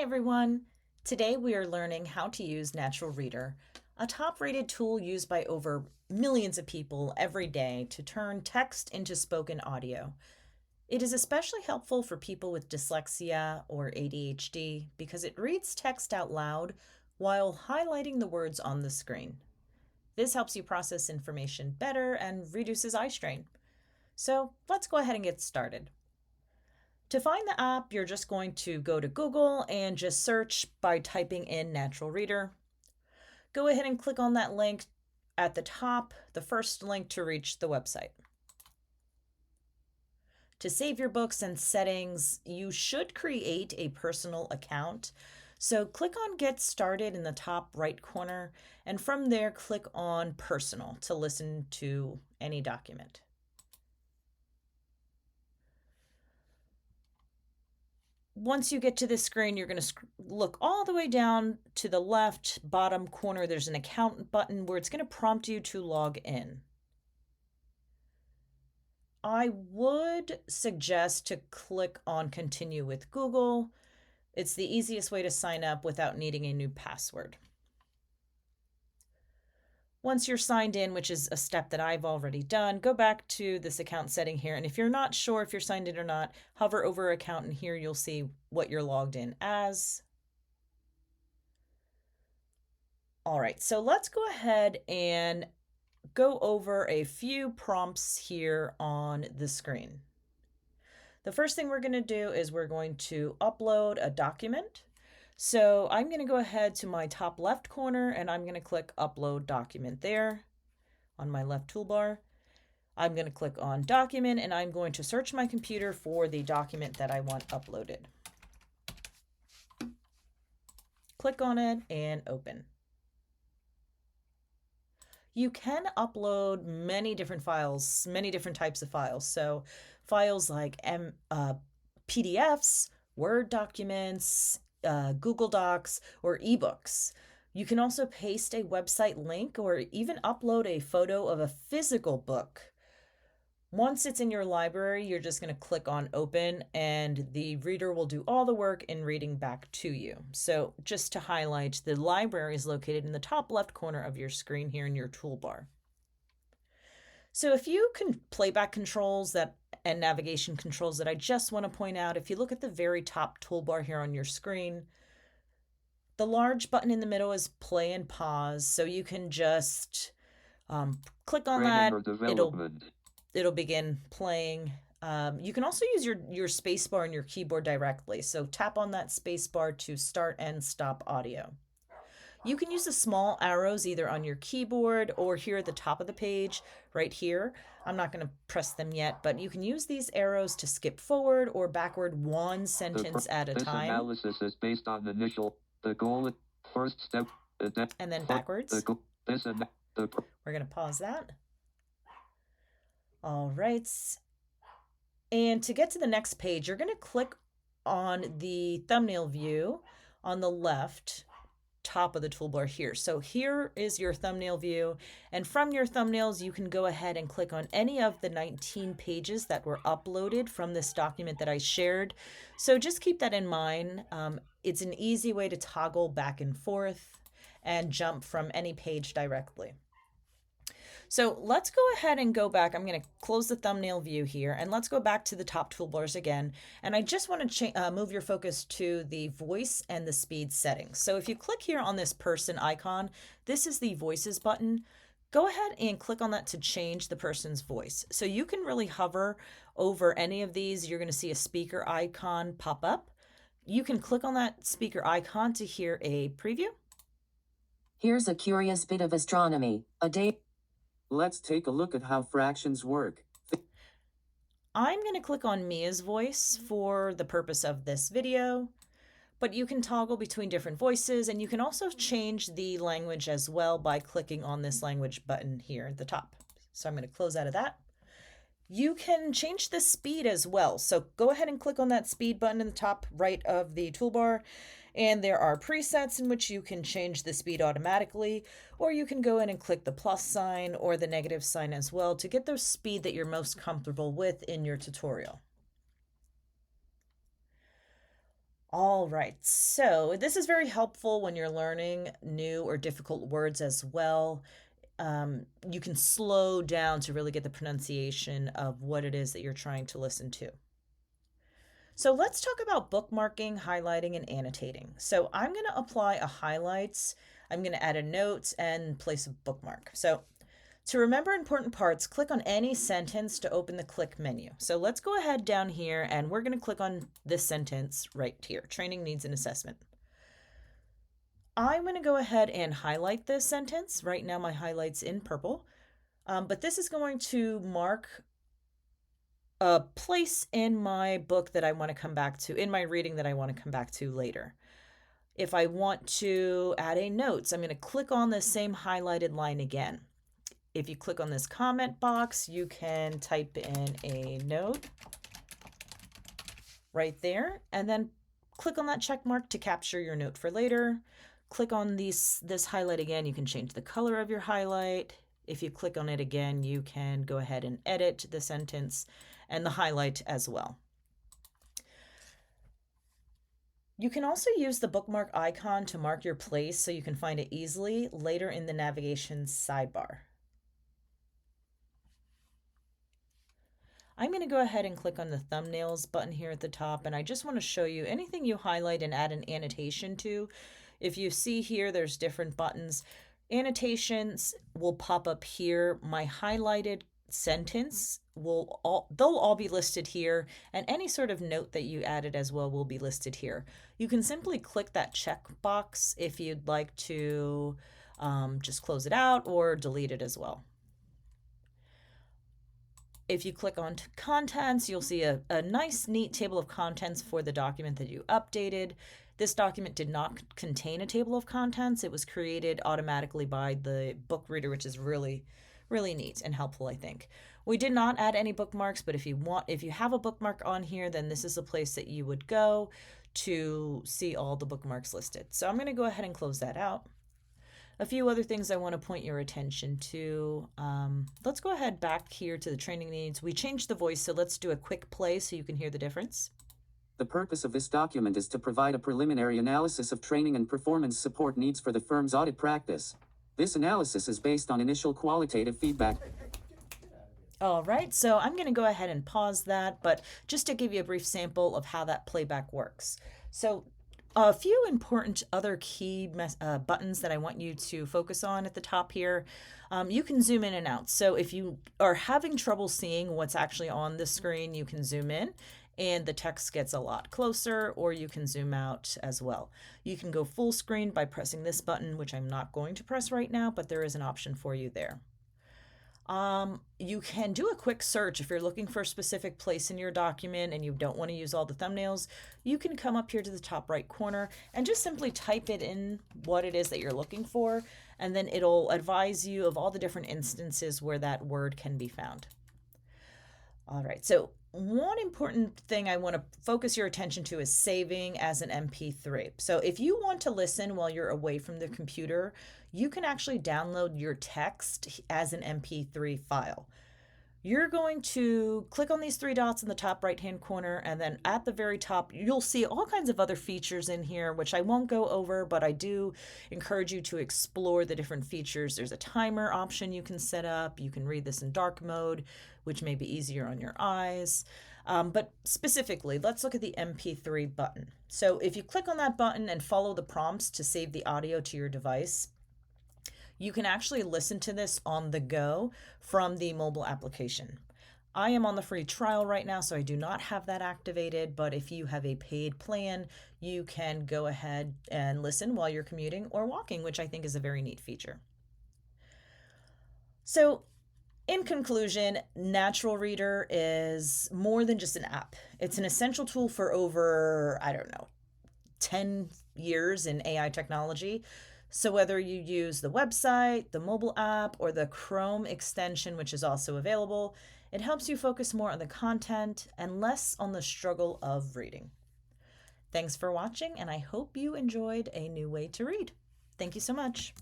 Hi everyone! Today we are learning how to use NaturalReader, a top-rated tool used by over millions of people every day to turn text into spoken audio. It is especially helpful for people with dyslexia or ADHD because it reads text out loud while highlighting the words on the screen. This helps you process information better and reduces eye strain. So let's go ahead and get started. To find the app, you're just going to go to Google and just search by typing in NaturalReader. Go ahead and click on that link at the top, the first link to reach the website. To save your books and settings, you should create a personal account. So click on Get Started in the top right corner, and from there click on Personal to listen to any document. Once you get to this screen, you're going to look all the way down to the left bottom corner. There's an account button where it's going to prompt you to log in. I would suggest to click on Continue with Google. It's the easiest way to sign up without needing a new password. Once you're signed in, which is a step that I've already done, go back to this account setting here. And if you're not sure if you're signed in or not, hover over account and here you'll see what you're logged in as. All right, so let's go ahead and go over a few prompts here on the screen. The first thing we're going to do is we're going to upload a document. So I'm going to go ahead to my top left corner and I'm going to click Upload Document there on my left toolbar. I'm going to click on Document and I'm going to search my computer for the document that I want uploaded. Click on it and open. You can upload many different files, many different types of files. So files like PDFs, Word documents, Google Docs, or ebooks. You can also paste a website link or even upload a photo of a physical book. Once it's in your library, you're just going to click on Open and the reader will do all the work in reading back to you. So just to highlight, the library is located in the top left corner of your screen here in your toolbar. So a few playback controls and navigation controls that I just want to point out. If you look at the very top toolbar here on your screen, the large button in the middle is play and pause. So you can just click on that. It'll begin playing. You can also use your space bar on your keyboard directly. So tap on that space bar to start and stop audio. You can use the small arrows either on your keyboard or here at the top of the page right here. I'm not going to press them yet, but you can use these arrows to skip forward or backward one sentence at a time. This analysis is based on the goal, first step, and then backwards. We're going to pause that. All right. And to get to the next page, you're going to click on the thumbnail view on the left top of the toolbar here. So here is your thumbnail view, and from your thumbnails you can go ahead and click on any of the 19 pages that were uploaded from this document that I shared. So just keep that in mind. It's an easy way to toggle back and forth and jump from any page directly. So let's go ahead and go back. I'm going to close the thumbnail view here and let's go back to the top toolbars again. And I just want to move your focus to the voice and the speed settings. So if you click here on this person icon, this is the voices button. Go ahead and click on that to change the person's voice. So you can really hover over any of these. You're going to see a speaker icon pop up. You can click on that speaker icon to hear a preview. Here's a curious bit of astronomy. Let's take a look at how fractions work. I'm going to click on Mia's voice for the purpose of this video, but you can toggle between different voices and you can also change the language as well by clicking on this language button here at the top. So I'm going to close out of that. You can change the speed as well. So go ahead and click on that speed button in the top right of the toolbar. And there are presets in which you can change the speed automatically, or you can go in and click the plus sign or the negative sign as well to get the speed that you're most comfortable with in your tutorial. All right, so this is very helpful when you're learning new or difficult words as well. You can slow down to really get the pronunciation of what it is that you're trying to listen to. So let's talk about bookmarking, highlighting, and annotating. So I'm going to apply a highlights, I'm going to add a note and place a bookmark. So to remember important parts, click on any sentence to open the click menu. So let's go ahead down here and we're going to click on this sentence right here, training needs an assessment. I'm going to go ahead and highlight this sentence. Right now my highlight's in purple, but this is going to mark a place in my book that I want to come back to, in my reading that I want to come back to later. If I want to add a notes, I'm going to click on the same highlighted line again. If you click on this comment box, you can type in a note right there, and then click on that check mark to capture your note for later. Click on this highlight again, you can change the color of your highlight. If you click on it again, you can go ahead and edit the sentence and the highlight as well. You can also use the bookmark icon to mark your place so you can find it easily later in the navigation sidebar. I'm going to go ahead and click on the thumbnails button here at the top, and I just want to show you anything you highlight and add an annotation to. If you see here, there's different buttons. Annotations will pop up here. My highlighted sentence they'll all be listed here, and any sort of note that you added as well will be listed here. You can simply click that check box if you'd like to just close it out or delete it as well. If you click on contents, you'll see a nice, neat table of contents for the document that you updated. This document did not contain a table of contents. It was created automatically by the book reader, which is really, really neat and helpful, I think. We did not add any bookmarks, but if you have a bookmark on here, then this is a place that you would go to see all the bookmarks listed. So I'm going to go ahead and close that out. A few other things I want to point your attention to. Let's go ahead back here to the training needs. We changed the voice, so let's do a quick play so you can hear the difference. The purpose of this document is to provide a preliminary analysis of training and performance support needs for the firm's audit practice. This analysis is based on initial qualitative feedback. All right, so I'm going to go ahead and pause that, but just to give you a brief sample of how that playback works. So a few important other key buttons that I want you to focus on at the top here. You can zoom in and out. So if you are having trouble seeing what's actually on the screen, you can zoom in and the text gets a lot closer, or you can zoom out as well. You can go full screen by pressing this button, which I'm not going to press right now, but there is an option for you there. You can do a quick search if you're looking for a specific place in your document and you don't want to use all the thumbnails. You can come up here to the top right corner and just simply type it in what it is that you're looking for, and then it'll advise you of all the different instances where that word can be found. All right, so one important thing I want to focus your attention to is saving as an MP3. So if you want to listen while you're away from the computer, you can actually download your text as an MP3 file. You're going to click on these three dots in the top right-hand corner, and then at the very top, you'll see all kinds of other features in here, which I won't go over, but I do encourage you to explore the different features. There's a timer option you can set up. You can read this in dark mode, which may be easier on your eyes. But specifically, let's look at the MP3 button. So if you click on that button and follow the prompts to save the audio to your device, you can actually listen to this on the go from the mobile application. I am on the free trial right now, so I do not have that activated, but if you have a paid plan, you can go ahead and listen while you're commuting or walking, which I think is a very neat feature. So in conclusion, NaturalReader is more than just an app. It's an essential tool for over, 10 years in AI technology. So whether you use the website, the mobile app, or the Chrome extension, which is also available, it helps you focus more on the content and less on the struggle of reading. Thanks for watching, and I hope you enjoyed a new way to read. Thank you so much.